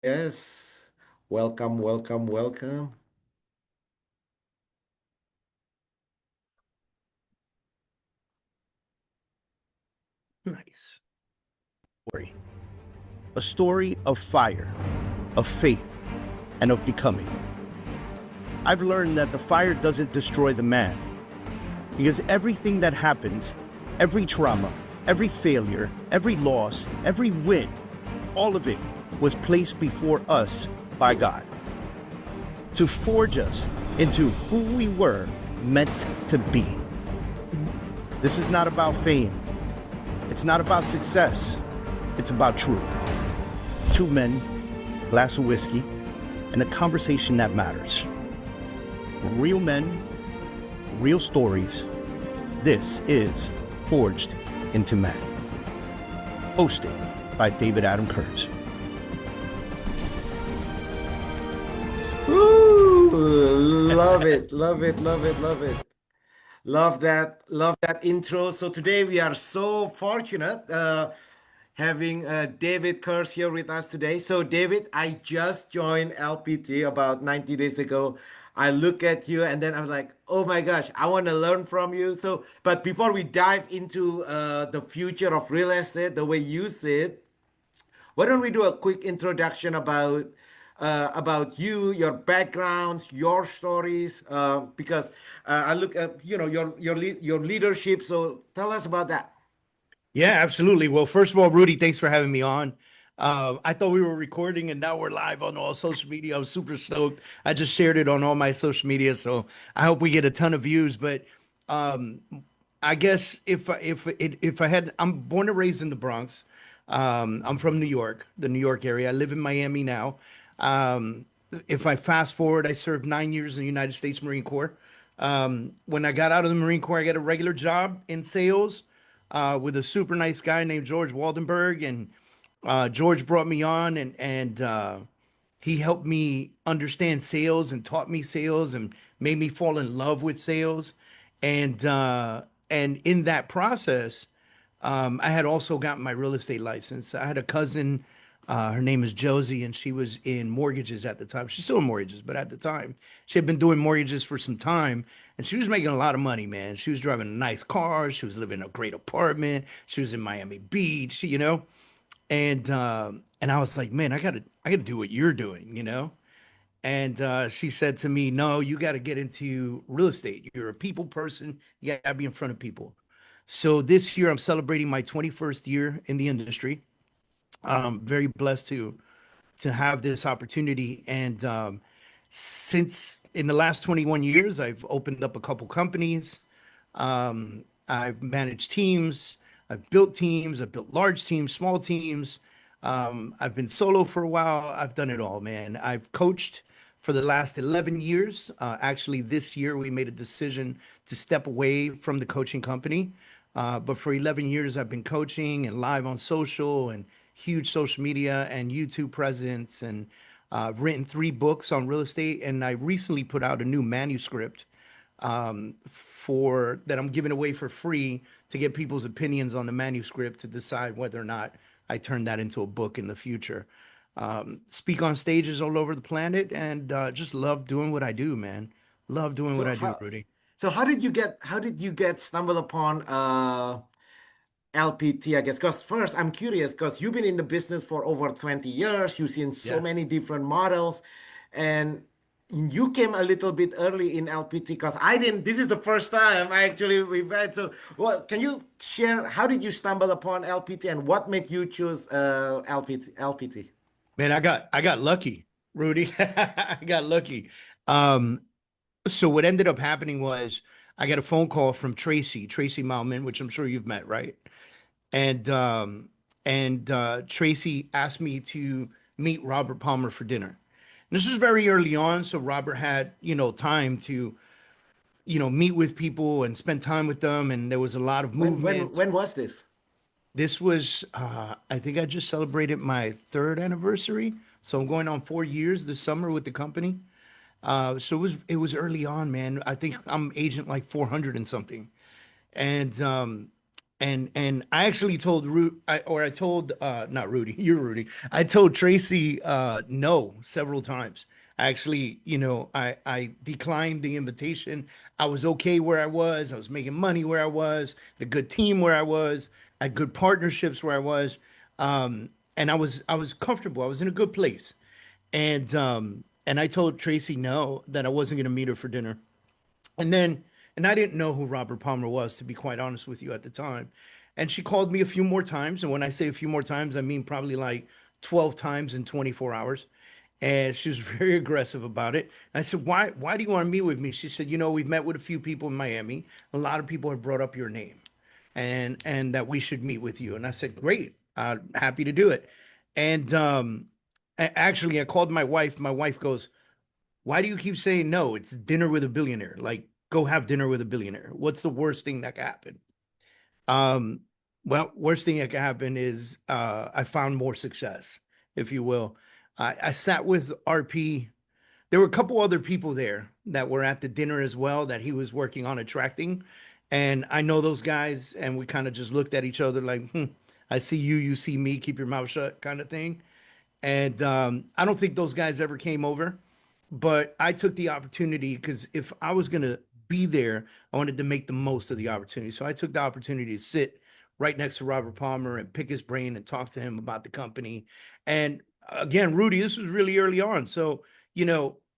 Yes. Welcome, welcome, welcome. Nice. Story. A story of fire, of faith, and of becoming. I've learned that the fire doesn't destroy the man, because everything that happens, every trauma, every failure, every loss, every win, all of it was placed before us by God to forge us into who we were meant to be. This is not about fame. It's not about success. It's about truth. Two men, glass of whiskey, and a conversation that matters. Real men, real stories. This is Forged into Man. Hosted by David Adam Kurz. Ooh, love it, love it, love it, love it. Love that intro. So today we are so fortunate having David Kurz here with us today. So David, I just joined LPT about 90 days ago. I look at you and then I'm like, oh my gosh, I want to learn from you. So, but before we dive into the future of real estate, the way you see it, why don't we do a quick introduction about you, your backgrounds, your stories? Because I look at your leadership. So tell us about that. Yeah, absolutely. Well, first of all, Rudy, thanks for having me on. I thought we were recording and now we're live on all social media. I'm super stoked. I just shared it on all my social media, so I hope we get a ton of views. But um, I guess if I had, I'm born and raised in the Bronx. I'm from New York, the New York area. I live in Miami now. Um, if I fast forward, I served 9 years in the United States Marine Corps. When I got out of the Marine Corps, I got a regular job in sales with a super nice guy named George Waldenberg, and George brought me on, and he helped me understand sales and taught me sales and made me fall in love with sales, and in that process, I had also gotten my real estate license. I had a cousin. Her name is Josie, and she was in mortgages at the time. She's still in mortgages, but at the time, she had been doing mortgages for some time, and she was making a lot of money, man. She was driving a nice car. She was living in a great apartment. She was in Miami Beach, and I was like, man, I gotta do what you're doing, And she said to me, no, you got to get into real estate. You're a people person. You got to be in front of people. So this year, I'm celebrating my 21st year in the industry. I'm very blessed to have this opportunity. And since in the last 21 years, I've opened up a couple companies. I've managed teams. I've built teams. I've built large teams, small teams. I've been solo for a while. I've done it all, man. I've coached for the last 11 years. Actually, this year we made a decision to step away from the coaching company. But for 11 years, I've been coaching and live on social and huge social media and YouTube presence. And I've written 3 books on real estate. And I recently put out a new manuscript for that I'm giving away for free to get people's opinions on the manuscript to decide whether or not I turn that into a book in the future. Speak on stages all over the planet and just love doing what I do, man. Love doing what So I do, how Rudy. how did you get stumbled upon LPT, I guess? Because first, I'm curious because you've been in the business for over 20 years. You've seen so Yeah. many different models, and you came a little bit early in LPT because I didn't. This is the first time I actually we met. So, what can you share? How did you stumble upon LPT, and what made you choose LPT? LPT. Man, I got lucky, Rudy. I got lucky. Um, so what ended up happening was I got a phone call from Tracy Malman, which I'm sure you've met, right? And Tracy asked me to meet Robert Palmer for dinner. And this was very early on, so Robert had, time to, meet with people and spend time with them, and there was a lot of When when movement. when was this? This was, I think I just celebrated my third anniversary, so I'm going on 4 years this summer with the company. So it was early on, man. I think I'm agent like 400 and something, and And I actually told I told not Rudy, you're Rudy. I told Tracy no several times. I actually, I declined the invitation. I was okay where I was. I was making money where I was, a good team where I was, I had good partnerships where I was. And I was comfortable. I was in a good place. And I told Tracy no, that I wasn't gonna meet her for dinner. And then, and I didn't know who Robert Palmer was, to be quite honest with you at the time. And she called me a few more times. And when I say a few more times, I mean probably like 12 times in 24 hours. And she was very aggressive about it. And I said, why do you want to meet with me? She said, we've met with a few people in Miami. A lot of people have brought up your name and that we should meet with you. And I said, great, happy to do it. And actually, I called my wife. My wife goes, why do you keep saying no? It's dinner with a billionaire. Like, go have dinner with a billionaire. What's the worst thing that could happen? Um, well, worst thing that could happen is I found more success, if you will. I sat with RP. There were a couple other people there that were at the dinner as well that he was working on attracting. And I know those guys, and we kind of just looked at each other like, I see you, you see me, keep your mouth shut, kind of thing. And I don't think those guys ever came over, but I took the opportunity because if I was going to be there, I wanted to make the most of the opportunity. So I took the opportunity to sit right next to Robert Palmer and pick his brain and talk to him about the company. And again, Rudy, this was really early on. So,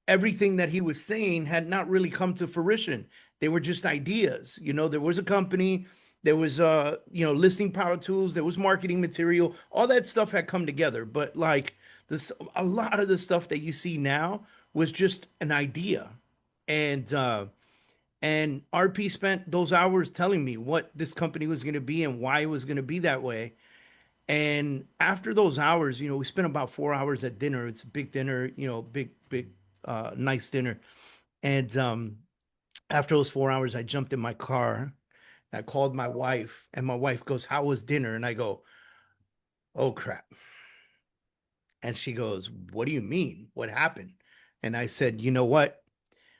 everything that he was saying had not really come to fruition. They were just ideas. There was a company, there was listing power tools, there was marketing material, all that stuff had come together. But like this, a lot of the stuff that you see now was just an idea. And RP spent those hours telling me what this company was going to be and why it was going to be that way. And after those hours, we spent about 4 hours at dinner. It's a big dinner, big, nice dinner. And after those 4 hours, I jumped in my car. I called my wife, and my wife goes, "How was dinner?" And I go, "Oh crap." And she goes, "What do you mean? What happened?" And I said, "You know what?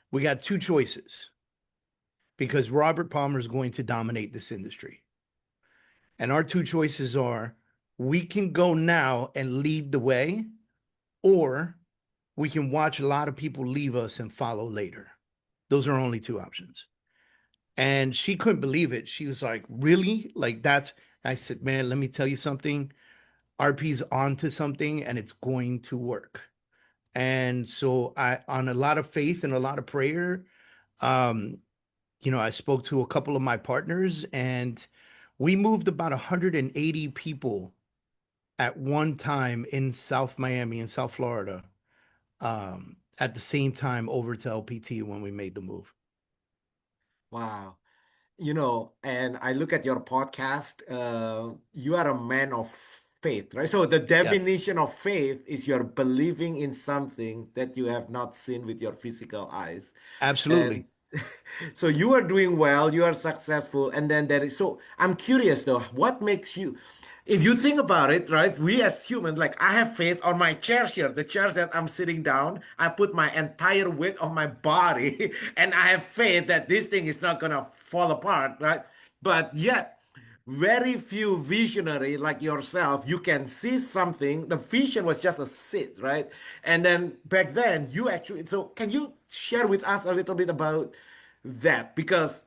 We got two choices because Robert Palmer is going to dominate this industry. And our two choices are we can go now and lead the way, or we can watch a lot of people leave us and follow later. Those are only two options." And she couldn't believe it. She was like, "Really? Like that's," I said, "Man, let me tell you something. RP's onto something and it's going to work." And so on a lot of faith and a lot of prayer, um, I spoke to a couple of my partners and we moved about 180 people at one time in South Miami in South Florida, at the same time over to LPT when we made the move. Wow. And I look at your podcast, you are a man of faith, right? So the Yes, definition of faith is you're believing in something that you have not seen with your physical eyes. And absolutely. so you are doing well, you are successful, and then there is, so I'm curious though, what makes you, if you think about it, right? We as humans, like I have faith on my chair here, the chairs that I'm sitting down, I put my entire weight of my body, and I have faith that this thing is not gonna fall apart, right? But yet, very few visionary like yourself, you can see something. The vision was just a seed, right? And then back then, you actually, so can you share with us a little bit about that? Because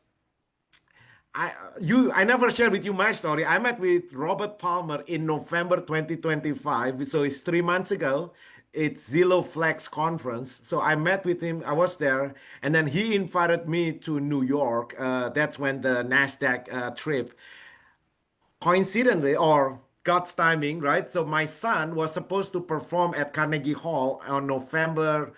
I never shared with you my story. I met with Robert Palmer in November 2025, so it's 3 months ago. It's Zillow Flex conference. So I met with him. I was there, and then he invited me to New York. That's when the Nasdaq trip, coincidentally or God's timing, right? So my son was supposed to perform at Carnegie Hall on November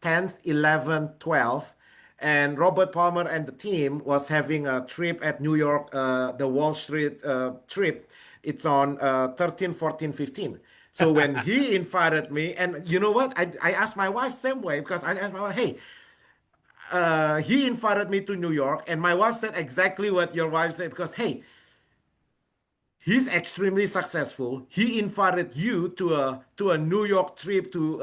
10th, 11th, 12th. And Robert Palmer and the team was having a trip at New York, the Wall Street trip. It's on 13, 14, 15. So when he invited me, and you know what? I asked my wife same way because I asked my wife, hey, he invited me to New York, and my wife said exactly what your wife said because, hey, he's extremely successful. He invited you to a New York trip to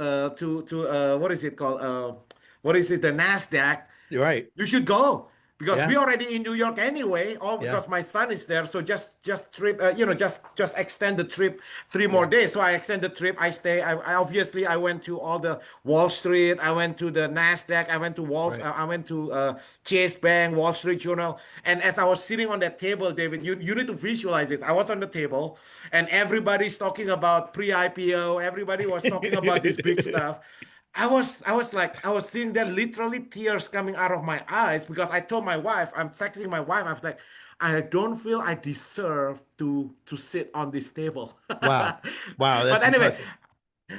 what is it called? What is it? The Nasdaq. You're right. You should go. because Yeah. we already in New York anyway, all Yeah. because my son is there. So just trip, just extend the trip 3 more Yeah. days. So I extend the trip. I stay. I obviously I went to all the Wall Street. I went to the Nasdaq. I went to Right. I went to Chase Bank, Wall Street Journal. And as I was sitting on that table, David, you need to visualize this. I was on the table, and everybody's talking about pre-IPO. Everybody was talking about this big stuff. I was seeing there literally tears coming out of my eyes because I told my wife, I'm texting my wife, I was like, I don't feel I deserve to sit on this table. Wow. Wow, But that's anyway, impressive.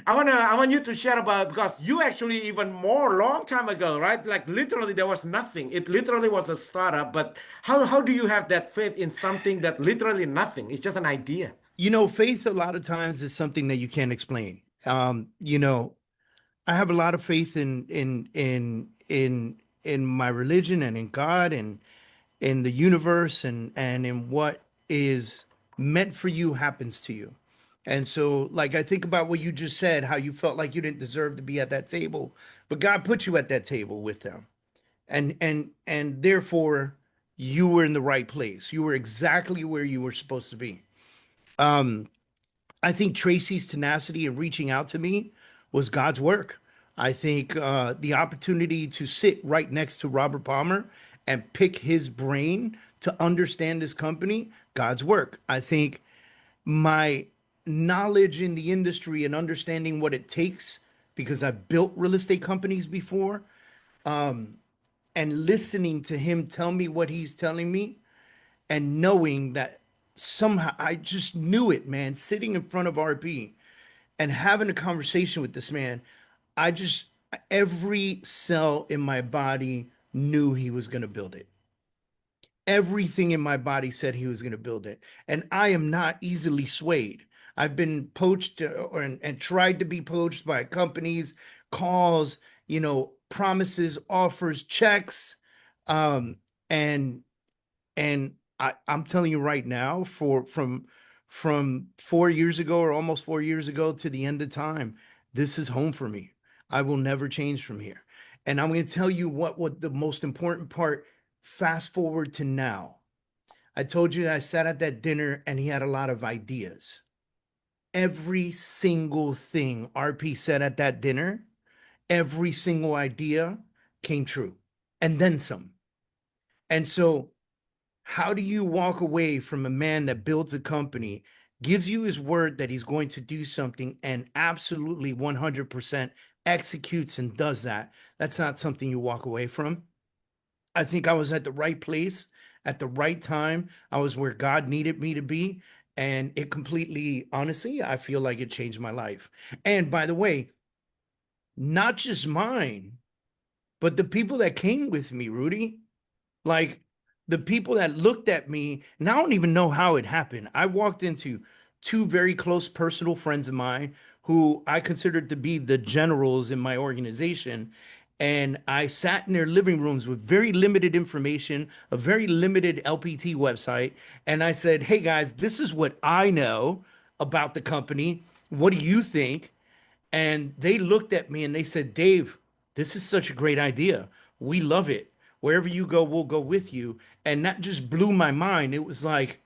I want you to share about because you actually even more long time ago, right? Like literally there was nothing. It literally was a startup. But how do you have that faith in something that literally nothing? It's just an idea. Faith a lot of times is something that you can't explain. I have a lot of faith in my religion and in God and in the universe and in what is meant for you happens to you. And so, like, I think about what you just said, how you felt like you didn't deserve to be at that table, but God put you at that table with them. And therefore you were in the right place. You were exactly where you were supposed to be. Um, I think Tracy's tenacity in reaching out to me was God's work. I think the opportunity to sit right next to Robert Palmer and pick his brain to understand his company, God's work. I think my knowledge in the industry and understanding what it takes, because I've built real estate companies before, and listening to him tell me what he's telling me, and knowing that somehow I just knew it, man, sitting in front of RP and having a conversation with this man, I just, every cell in my body knew he was going to build it. Everything in my body said he was going to build it. And I am not easily swayed. I've been poached and tried to be poached by companies, calls, promises, offers, checks. Um, and I'm telling you right now, from 4 years ago or almost 4 years ago to the end of time, this is home for me. I will never change from here. And I'm going to tell you what the most important part. Fast forward to now. I told you that I sat at that dinner and he had a lot of ideas. Every single thing RP said at that dinner, every single idea came true, and then some. And so how do you walk away from a man that builds a company, gives you his word that he's going to do something, and absolutely 100% executes and does that? That's not something you walk away from. I think I was at the right place at the right time. I was where God needed me to be. And it completely, honestly, I feel like it changed my life. And by the way, not just mine, but the people that came with me, Rudy. Like the people that looked at me, and I don't even know how it happened. I walked into two very close personal friends of mine who I considered to be the generals in my organization. And I sat in their living rooms with very limited information, a very limited LPT website. And I said, hey guys, this is what I know about the company. What do you think? And they looked at me and they said, Dave, this is such a great idea. We love it. Wherever you go, we'll go with you. And that just blew my mind. It was like,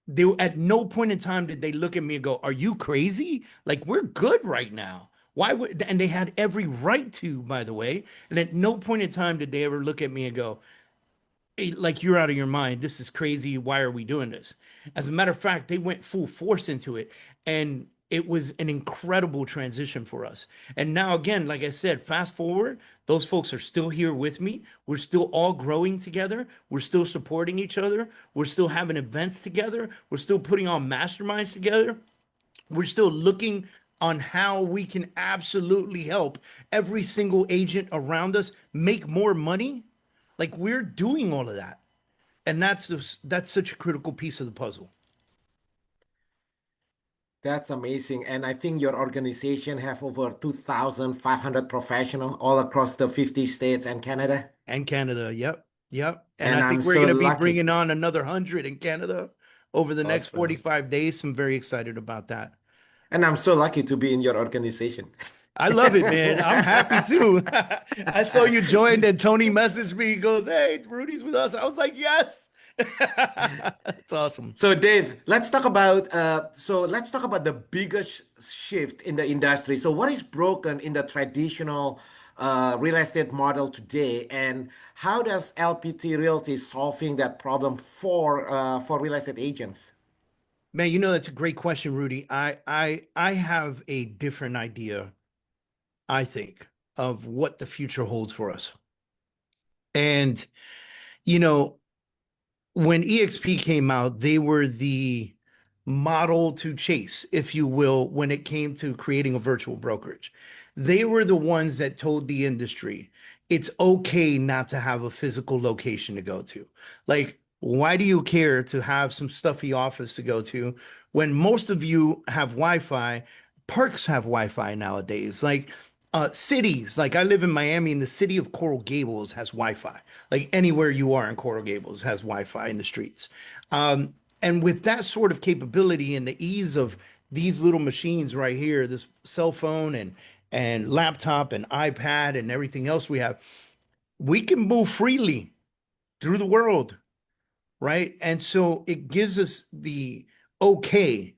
they at no point in time did they look at me and go, are you crazy? Like, we're good right now. Why would, and they had every right to, by the way. And at no point in time did they ever look at me and go, hey, like, you're out of your mind. This is crazy. Why are we doing this? As a matter of fact, they went full force into it. And it was an incredible transition for us. And now, again, like I said, fast forward, those folks are still here with me. We're still all growing together. We're still supporting each other. We're still having events together. We're still putting on masterminds together. We're still looking on how we can absolutely help every single agent around us make more money. Like, we're doing all of that. And that's such a critical piece of the puzzle. That's amazing. And I think your organization have over 2,500 professionals all across the 50 states and Canada. And Canada, yep, yep. And And I I'm think we're so going to be lucky. bringing on another 100 in Canada over the next Awesome. 45 days. So I'm very excited about that. And I'm so lucky to be in your organization. I love it, man. I'm happy too. I saw you joined and Tony messaged me. He goes, "Hey, Rudy's with us." I was like, "Yes." It's awesome. So Dave, let's talk about the biggest shift in the industry. So what is broken in the traditional real estate model today, and how does LPT Realty solving that problem for real estate agents? Man, you know that's a great question, Rudy. I have a different idea, I think, of what the future holds for us. And you know, when EXP came out, they were the model to chase, if you will, when it came to creating a virtual brokerage. They were the ones that told the industry it's okay not to have a physical location to go to. Like, why do you care to have some stuffy office to go to when most of you have Wi-Fi? Parks have Wi-Fi nowadays. Like, cities, like I live in Miami, and the city of Coral Gables has Wi-Fi. Like anywhere you are in Coral Gables has Wi-Fi in the streets. And with that sort of capability and the ease of these little machines right here, this cell phone and laptop and iPad and everything else we have, we can move freely through the world, right? And so it gives us the okay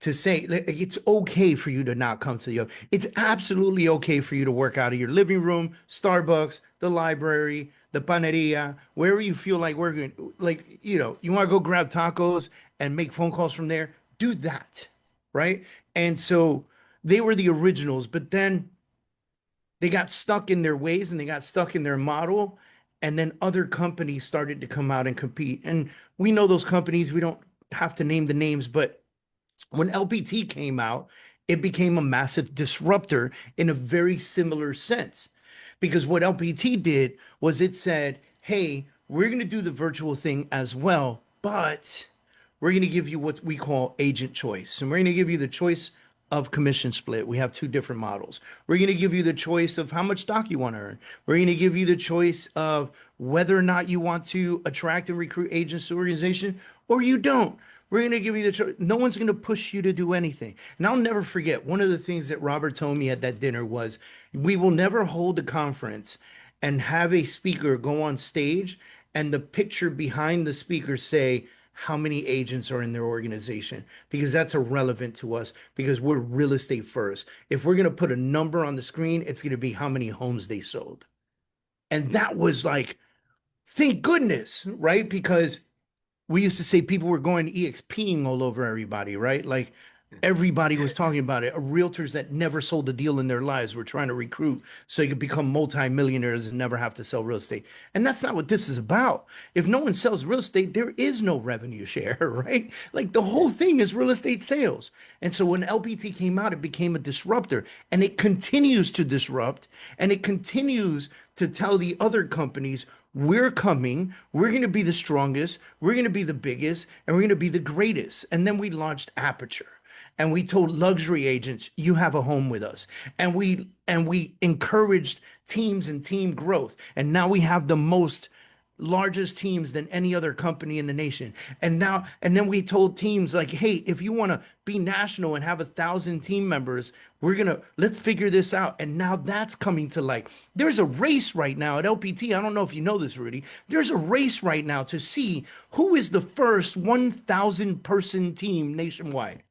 to say like, it's okay for you to not come to the it's absolutely okay for you to work out of your living room, Starbucks, the library, the paneria, wherever you feel like working. Like, you want to go grab tacos and make phone calls from there, do that, right? And so they were the originals, but then they got stuck in their ways and they got stuck in their model. And then other companies started to come out and compete. And we know those companies, we don't have to name the names, but when LPT came out, it became a massive disruptor in a very similar sense. Because what LPT did was it said, hey, we're going to do the virtual thing as well, but we're going to give you what we call agent choice. And we're going to give you the choice of commission split. We have two different models. We're going to give you the choice of how much stock you want to earn. We're going to give you the choice of whether or not you want to attract and recruit agents to the organization or you don't. We're going to give you the choice. No one's going to push you to do anything. And I'll never forget one of the things that Robert told me at that dinner was we will never hold a conference and have a speaker go on stage and the picture behind the speaker say, how many agents are in their organization, because that's irrelevant to us because we're real estate first. If we're going to put a number on the screen, it's going to be how many homes they sold. And that was like, thank goodness, right? Because we used to say people were going EXPing all over everybody, right? Like everybody was talking about it. Realtors that never sold a deal in their lives were trying to recruit so you could become multimillionaires and never have to sell real estate. And that's not what this is about. If no one sells real estate, there is no revenue share, right? Like the whole thing is real estate sales. And so when LPT came out, it became a disruptor and it continues to disrupt and it continues to tell the other companies we're coming, we're going to be the strongest, we're going to be the biggest, and we're going to be the greatest. And then we launched Aperture. And we told luxury agents, you have a home with us. And we encouraged teams and team growth. And now we have the most largest teams than any other company in the nation. And then we told teams like, hey, if you want to be national and have 1,000 team members, let's figure this out. And now that's coming to light. There's a race right now at LPT. I don't know if you know this, Rudy. There's a race right now to see who is the first 1,000 person team nationwide.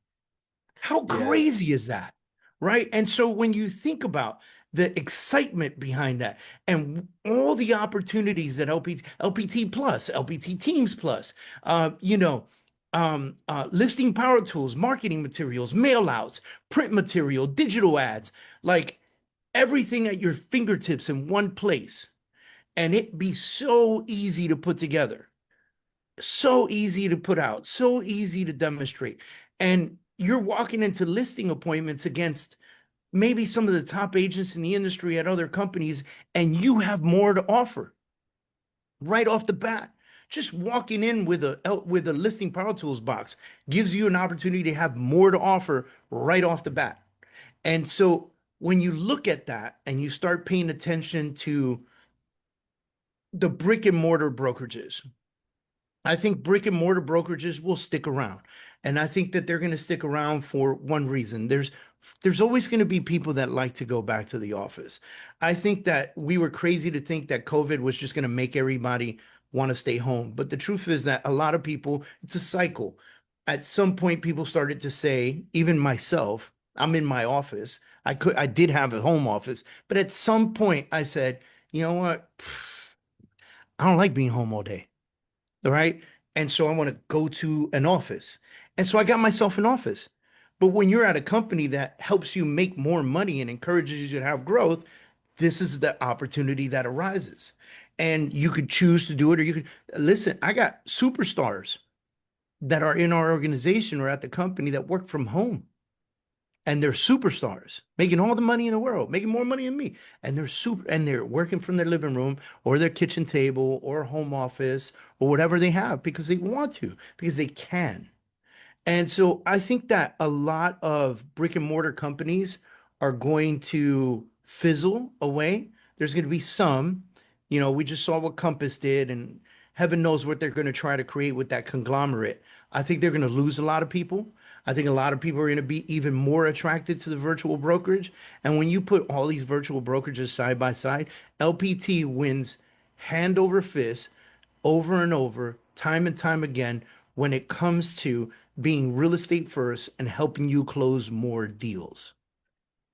How Yeah, crazy is that? Right. And so when you think about the excitement behind that and all the opportunities that LPT Plus, LPT Teams Plus, listing power tools, marketing materials, mail outs, print material, digital ads, like everything at your fingertips in one place. And it be so easy to put together, so easy to put out, so easy to demonstrate. And you're walking into listing appointments against maybe some of the top agents in the industry at other companies, and you have more to offer right off the bat. Just walking in with a listing power tools box gives you an opportunity to have more to offer right off the bat. And so when you look at that and you start paying attention to the brick and mortar brokerages, I think brick and mortar brokerages will stick around. And I think that they're going to stick around for one reason. There's There's always going to be people that like to go back to the office. I think that we were crazy to think that COVID was just going to make everybody want to stay home. But the truth is that a lot of people, it's a cycle. At some point, people started to say, even myself, I'm in my office. I did have a home office, but at some point I said, you know what? I don't like being home all day. All right. And so I want to go to an office. And so I got myself an office. But when you're at a company that helps you make more money and encourages you to have growth, this is the opportunity that arises. And you could choose to do it, or you could listen. I got superstars that are in our organization or at the company that work from home, and they're superstars, making all the money in the world, making more money than me. And they're working from their living room or their kitchen table or home office or whatever they have because they want to, because they can. And so I think that a lot of brick and mortar companies are going to fizzle away. There's going to be some, we just saw what Compass did, and heaven knows what they're going to try to create with that conglomerate. I think they're going to lose a lot of people. I think a lot of people are going to be even more attracted to the virtual brokerage. And when you put all these virtual brokerages side by side, LPT wins hand over fist over and over, time and time again, when it comes to being real estate first and helping you close more deals.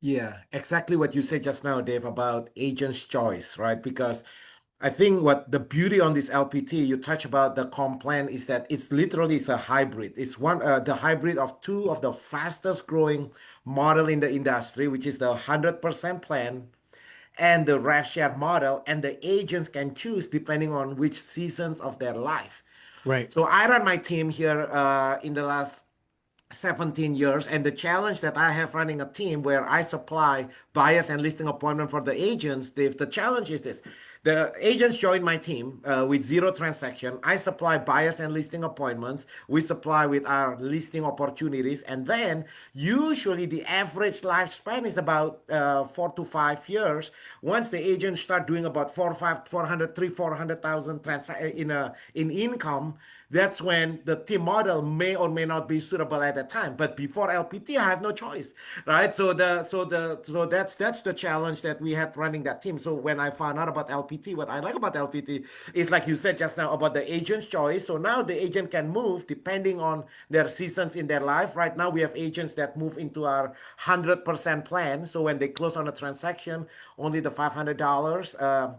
Yeah, exactly what you said just now, Dave, about agent's choice, right? Because I think what the beauty on this LPT you touch about the comp plan is that it's a hybrid. It's the hybrid of two of the fastest growing model in the industry, which is the 100% plan and the rev share model, and the agents can choose depending on which seasons of their life. Right. So I run my team here in the last 17 years, and the challenge that I have running a team where I supply buyers and listing appointment for the agents, the challenge is this. The agents join my team with zero transaction. I supply buyers and listing appointments. We supply with our listing opportunities. And then usually the average lifespan is about 4 to 5 years. Once the agents start doing about 400,000 in income, that's when the team model may or may not be suitable at that time. But before LPT, I have no choice, right? So that's the challenge that we had running that team. So when I found out about LPT, what I like about LPT is like you said just now about the agent's choice. So now the agent can move depending on their seasons in their life. Right now we have agents that move into our 100% plan. So when they close on a transaction, only the $500.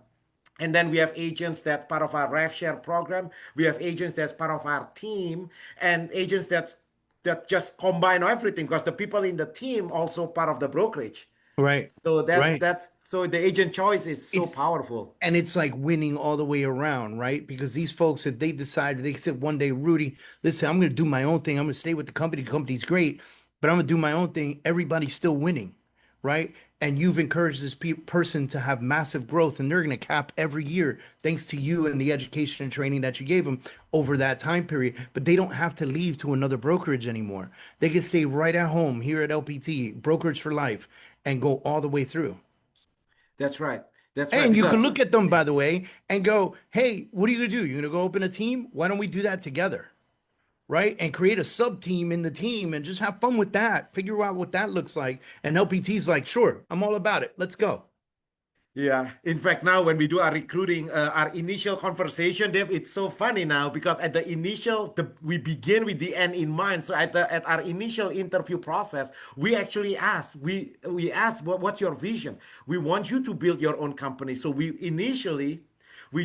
And then we have agents that's part of our rev share program. We have agents that's part of our team, and agents that just combine everything because the people in the team also part of the brokerage. Right. So Right. that's so the agent choice is so It's powerful. and it's like winning all the way around, right? Because these folks, if they decide, they said one day, Rudy, listen, I'm going to do my own thing. I'm going to stay with the company. The company's great, but I'm going to do my own thing. Everybody's still winning, right? And you've encouraged this person to have massive growth, and they're going to cap every year thanks to you and the education and training that you gave them over that time period. But they don't have to leave to another brokerage anymore. They can stay right at home here at LPT, brokerage for life, and go all the way through. That's right. That's right. And you can Because look at them, by the way, and go, hey, what are you going to do? You're going to go open a team? Why don't we do that together? Right? And create a sub team in the team and just have fun with that. Figure out what that looks like. And LPT's like, sure, I'm all about it. Let's go. yeah, in fact, now when we do our recruiting, our initial conversation, Dave, it's so funny now because at the initial, we begin with the end in mind. So at our initial interview process, we actually ask what's your vision? We want you to build your own company. So we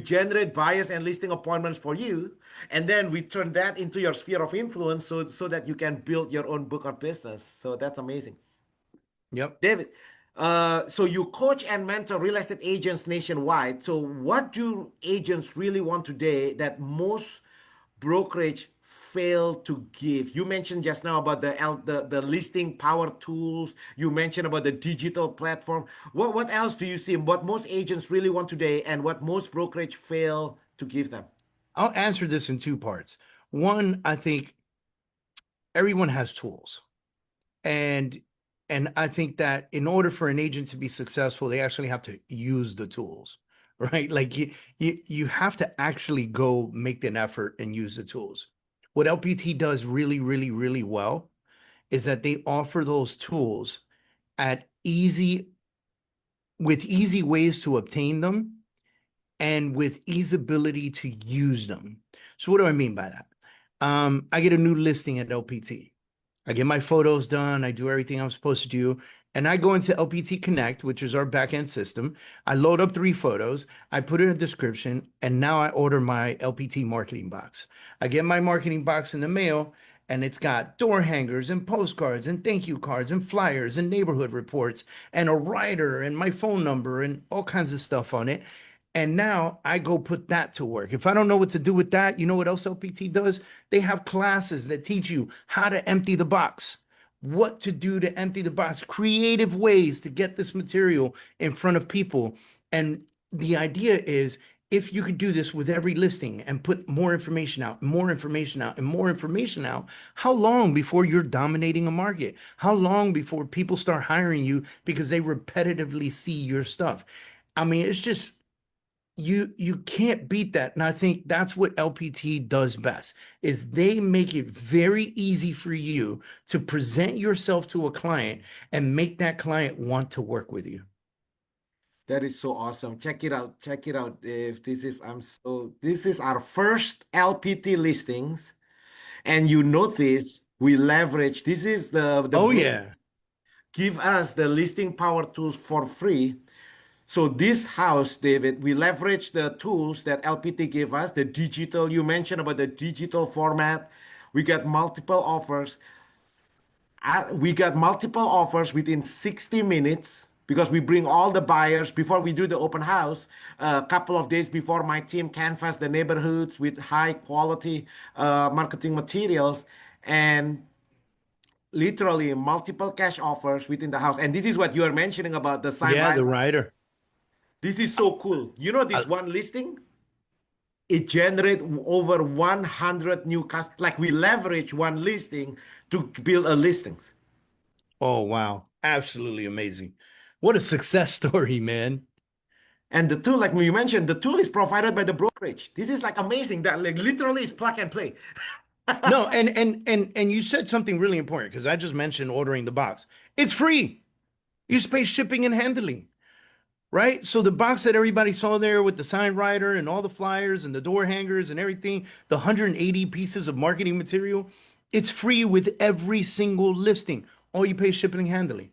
generate buyers and listing appointments for you, and then we turn that into your sphere of influence, so that you can build your own book of business. So that's amazing. Yep. David, so you coach and mentor real estate agents nationwide. So what do agents really want today that most brokerage fail to give? You mentioned just now about the listing power tools. You mentioned about the digital platform. What else do you see? What most agents really want today and what most brokerage fail to give them? I'll answer this in two parts. One, I think everyone has tools. And and I think that in order for an agent to be successful, they actually have to use the tools, right? Like you have to actually go make an effort and use the tools. What LPT does really, really, really well is that they offer those tools at easy with easy ways to obtain them and with ease ability to use them. So what do I mean by that? I get a new listing at LPT. I get my photos done. I do everything I'm supposed to do. And I go into LPT Connect, which is our backend system. I load up 3 photos. I put in a description. And now I order my LPT marketing box. I get my marketing box in the mail, and it's got door hangers and postcards and thank you cards and flyers and neighborhood reports and a writer and my phone number and all kinds of stuff on it. And now I go put that to work. If I don't know what to do with that, you know what else LPT does? They have classes that teach you how to empty the box, what to do to empty the box, creative ways to get this material in front of people. And the idea is if you could do this with every listing and put more information out, more information out, and more information out, how long before you're dominating a market? How long before people start hiring you because they repetitively see your stuff? I mean, it's just you can't beat that. And I think that's what LPT does best is they make it very easy for you to present yourself to a client and make that client want to work with you. That is so awesome. Check it out. Check it out. If this is this is our first LPT listings. And you notice we leverage this is the Oh broker yeah. give us the listing power tools for free. So this house, David, we leverage the tools that LPT gave us, the digital, you mentioned about the digital format. We got multiple offers. We got multiple offers within 60 minutes because we bring all the buyers before we do the open house. A couple of days before, my team canvass the neighborhoods with high quality marketing materials and literally multiple cash offers within the house. And this is what you are mentioning about the sign Yeah, right. the writer. This is so cool. You know, this I, one listing, it generate over 100 new customers. Like we leverage one listing to build a listings. oh wow. Absolutely amazing. What a success story, man. And the tool, like you mentioned, the tool is provided by the brokerage. This is like amazing that like literally is plug and play. No, and you said something really important because I just mentioned ordering the box. It's free. You just pay shipping and handling. Right? So the box that everybody saw there with the sign writer and all the flyers and the door hangers and everything, the 180 pieces of marketing material, it's free with every single listing. All you pay is shipping and handling,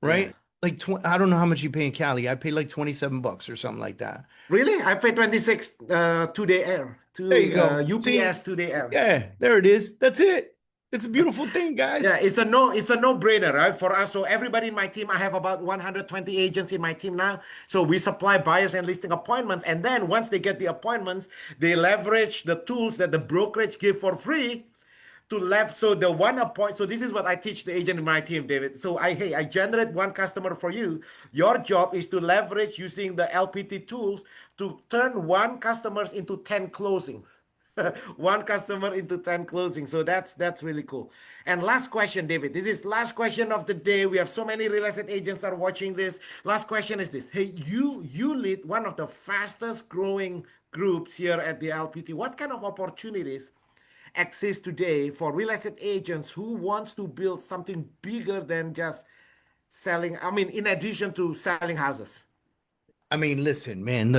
Yeah. right? Like I don't know how much you pay in Cali. I pay like $27 or something like that. Really? I pay 26 two-day air There you to go. UPS See? two-day air. Yeah, there it is. That's it. It's a beautiful thing, guys. Yeah, it's a no-brainer, right? For us. So everybody in my team, I have about 120 agents in my team now. So we supply buyers and listing appointments. And then once they get the appointments, they leverage the tools that the brokerage give for free to left. So the one appoint. So this is what I teach the agent in my team, David. So I generate one customer for you. Your job is to leverage using the LPT tools to turn one customers into 10 closings. One customer into 10 closings. So that's really cool. And last question, David. This is last question of the day. We have so many real estate agents are watching this. Last question is this. Hey, you lead one of the fastest growing groups here at the LPT. What kind of opportunities exist today for real estate agents who wants to build something bigger than just selling? I mean, in addition to selling houses. I mean, listen, man,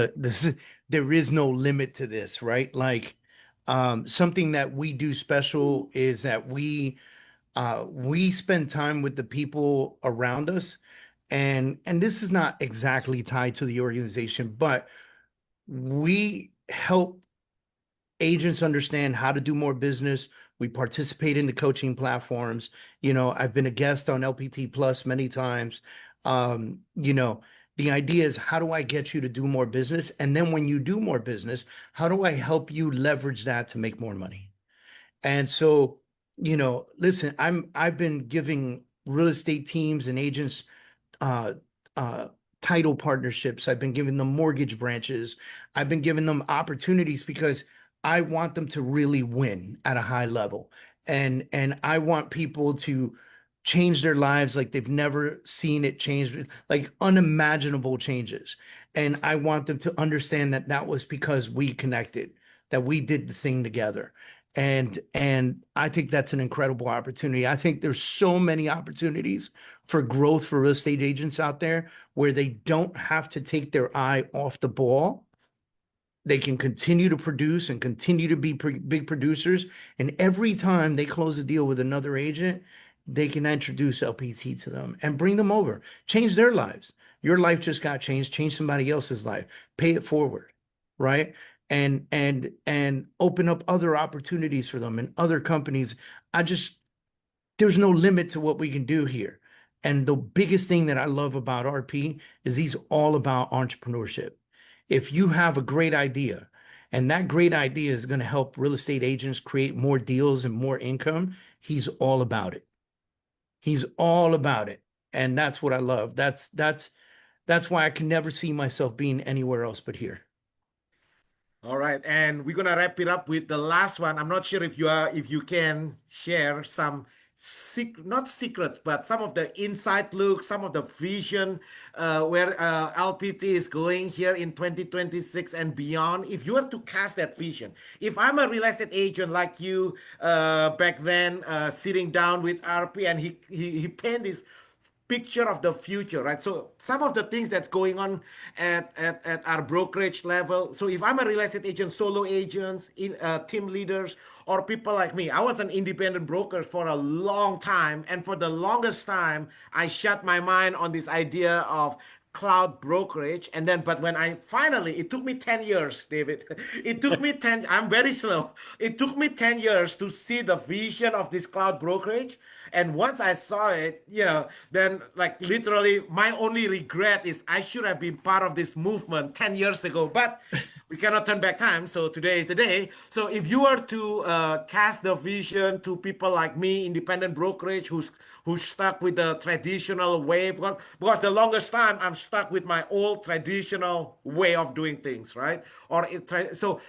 there is no limit to this, right? Like, something that we do special is that we spend time with the people around us, and this is not exactly tied to the organization, but we help agents understand how to do more business. We participate in the coaching platforms. You know, I've been a guest on LPT Plus many times. You know, the idea is how do I get you to do more business? And then when you do more business, how do I help you leverage that to make more money? And so, you know, listen, I've been giving real estate teams and agents uh, uh, title partnerships. I've been giving them mortgage branches. I've been giving them opportunities because I want them to really win at a high level. And I want people to change their lives like they've never seen it change, like unimaginable changes. And I want them to understand that that was because we connected, that we did the thing together. And I think that's an incredible opportunity. I think there's so many opportunities for growth for real estate agents out there where they don't have to take their eye off the ball. They can continue to produce and continue to be big producers. And every time they close a deal with another agent, they can introduce LPT to them and bring them over, change their lives. Your life just got changed, change somebody else's life, pay it forward, right? And open up other opportunities for them and other companies. I just there's no limit to what we can do here. And the biggest thing that I love about RP is he's all about entrepreneurship. If you have a great idea, and that great idea is going to help real estate agents create more deals and more income, he's all about it. He's all about it. And that's what I love. That's why I can never see myself being anywhere else but here. All right, and we're gonna wrap it up with the last one. I'm not sure if you can share some not secrets, but some of the inside look, some of the vision where LPT is going here in 2026 and beyond. If you were to cast that vision, if I'm a real estate agent like you back then, sitting down with RP and he painted this picture of the future, right? So some of the things that's going on at our brokerage level. So if I'm a real estate agent, solo agents, team leaders, or people like me, I was an independent broker for a long time, and for the longest time, I shut my mind on this idea of cloud brokerage. And then but when I finally, it took me 10 years, David. It took me 10, I'm very slow. It took me 10 years to see the vision of this cloud brokerage. And once I saw it, then like literally my only regret is I should have been part of this movement 10 years ago. But we cannot turn back time. So today is the day. So if you were to cast the vision to people like me, independent brokerage, who's stuck with the traditional way, because the longest time I'm stuck with my old traditional way of doing things, right? So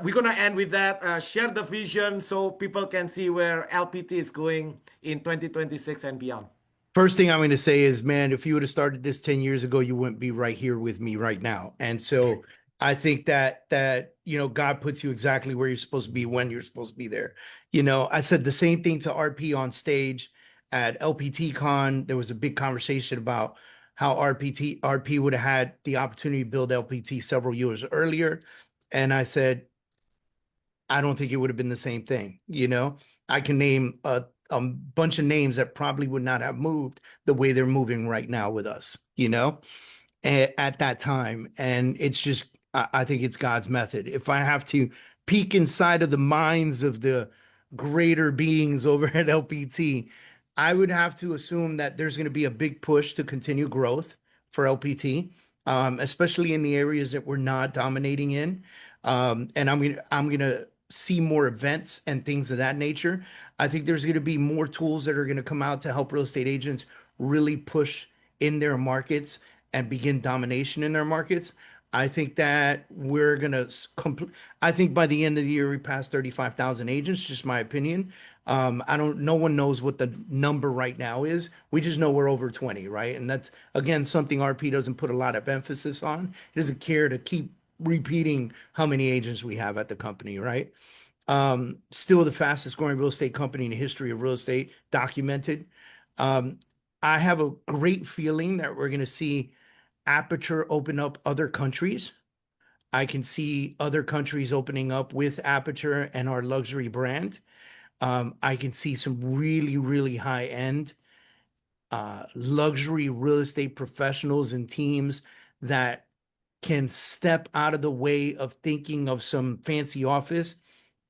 we're gonna end with that. Share the vision so people can see where LPT is going in 2026 and beyond. First thing I'm going to say is, man, if you would have started this 10 years ago, you wouldn't be right here with me right now. And so I think that God puts you exactly where you're supposed to be when you're supposed to be there. I said the same thing to RP on stage at LPT Con. There was a big conversation about how RP would have had the opportunity to build LPT several years earlier. And I said, I don't think it would have been the same thing. I can name a bunch of names that probably would not have moved the way they're moving right now with us, at that time. And it's just, I think it's God's method. If I have to peek inside of the minds of the greater beings over at LPT, I would have to assume that there's going to be a big push to continue growth for LPT, especially in the areas that we're not dominating in. And I'm gonna see more events and things of that nature. I think there's going to be more tools that are going to come out to help real estate agents really push in their markets and begin domination in their markets. I think that we're going to I think by the end of the year we passed 35,000 agents, just my opinion. I don't No one knows what the number right now is. We just know we're over 20, right? And that's again something RP doesn't put a lot of emphasis on. He doesn't care to keep repeating how many agents we have at the company, right? Still the fastest growing real estate company in the history of real estate, documented. Um, I have a great feeling that we're going to see Aperture open up other countries. I can see other countries opening up with Aperture and our luxury brand. I can see some really, really high end luxury real estate professionals and teams that can step out of the way of thinking of some fancy office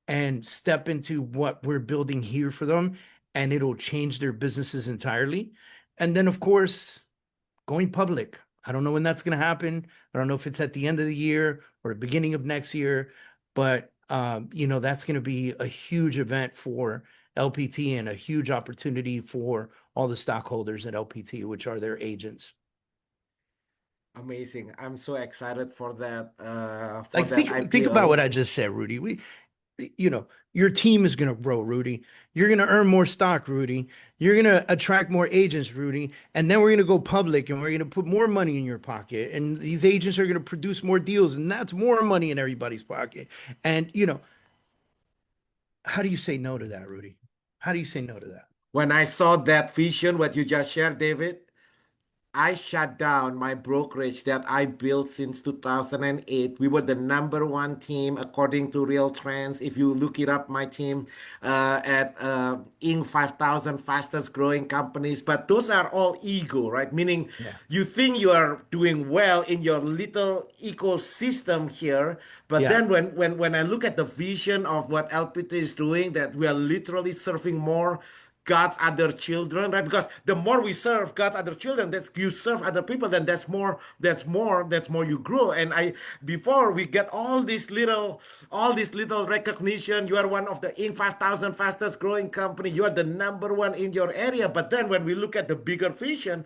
and step into what we're building here for them, and it'll change their businesses entirely. And then, of course, going public. I don't know when that's going to happen. I don't know if it's at the end of the year or the beginning of next year, but that's going to be a huge event for LPT and a huge opportunity for all the stockholders at LPT, which are their agents. Amazing. I'm so excited for that Like think about what IPO. I just said, Rudy. Your team is going to grow, Rudy. You're going to earn more stock, Rudy. You're going to attract more agents, Rudy. And then we're going to go public and we're going to put more money in your pocket. And these agents are going to produce more deals, and that's more money in everybody's pocket. And How do you say no to that, Rudy? How do you say no to that? When I saw that vision, what you just shared, David, I shut down my brokerage that I built since 2008. We were the number one team according to Real Trends. If you look it up, my team at Inc. 5000 fastest growing companies. But those are all ego, right? Meaning Yeah. you think you are doing well in your little ecosystem here. But Yeah. then when I look at the vision of what LPT is doing, that we are literally serving more God's other children, right? Because the more we serve God's other children, that's you serve other people, then that's more you grow. And I before we get all this little recognition, you are one of the Inc. 5000 fastest growing company, you are the number one in your area. But then when we look at the bigger vision,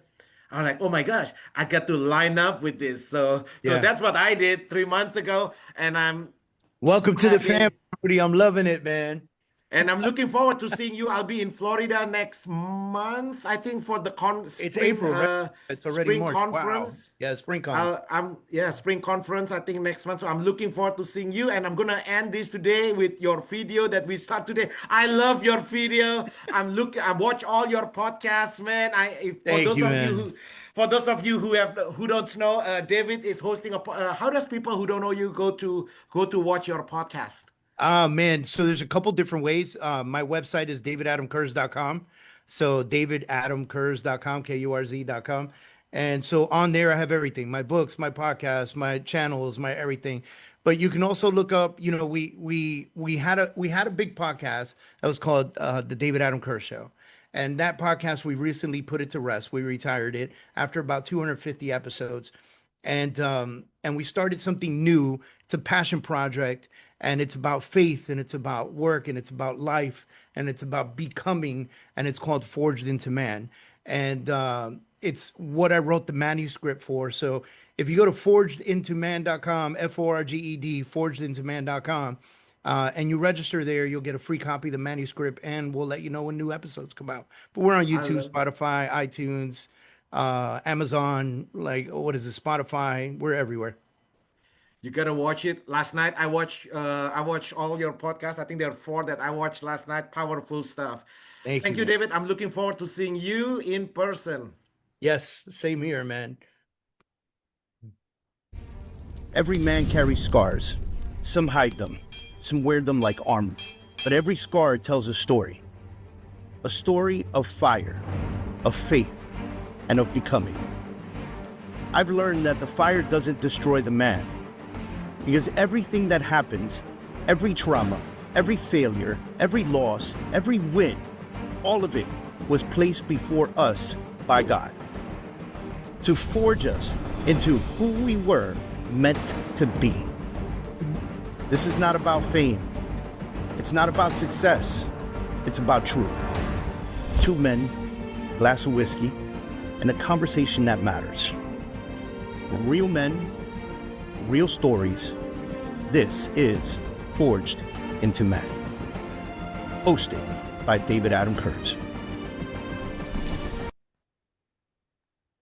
I'm like, oh my gosh, I got to line up with this. So Yeah. that's what I did 3 months ago, and I'm so Welcome to the family, happy. Rudy. I'm loving it, man. And I'm looking forward to seeing you. I'll be in Florida next month, I think, for the It's April, right? It's already spring March. Wow. conference. Yeah, spring con. I'm yeah, spring conference, I think next month. So I'm looking forward to seeing you. And I'm gonna end this today with your video that we start today. I love your video. I watch all your podcasts, man. Thank you, man. For those of you who don't know, David is hosting how does people who don't know you go to watch your podcast? Man, so there's a couple different ways. My website is davidadamkurz.com. So davidadamkurz.com, Kurz.com. And so on there I have everything, my books, my podcasts, my channels, my everything. But you can also look up, we had a big podcast that was called the David Adam Kurz Show. And that podcast, we recently put it to rest. We retired it after about 250 episodes, and we started something new. It's a passion project, and it's about faith, and it's about work, and it's about life, and it's about becoming, and it's called Forged into Man. And it's what I wrote the manuscript for. So if you go to forgedintoman.com, FORGED, forgedintoman.com, and you register there, you'll get a free copy of the manuscript, and we'll let you know when new episodes come out. But we're on I YouTube, love Spotify, iTunes, Amazon, like what is it, Spotify? We're everywhere. You gotta watch it. Last night I watched all your podcasts. I think there are four that I watched last night. Powerful stuff. Thank you, Thank you, man. David. I'm looking forward to seeing you in person. Yes, same here, man. Every man carries scars. Some hide them, some wear them like armor. But every scar tells a story of fire, of faith, and of becoming. I've learned that the fire doesn't destroy the man, because everything that happens, every trauma, every failure, every loss, every win, all of it was placed before us by God to forge us into who we were meant to be. This is not about fame. It's not about success. It's about truth. Two men, glass of whiskey, and a conversation that matters. Real men, real stories. This is Forged into Man. Hosted by David Adam Kurz.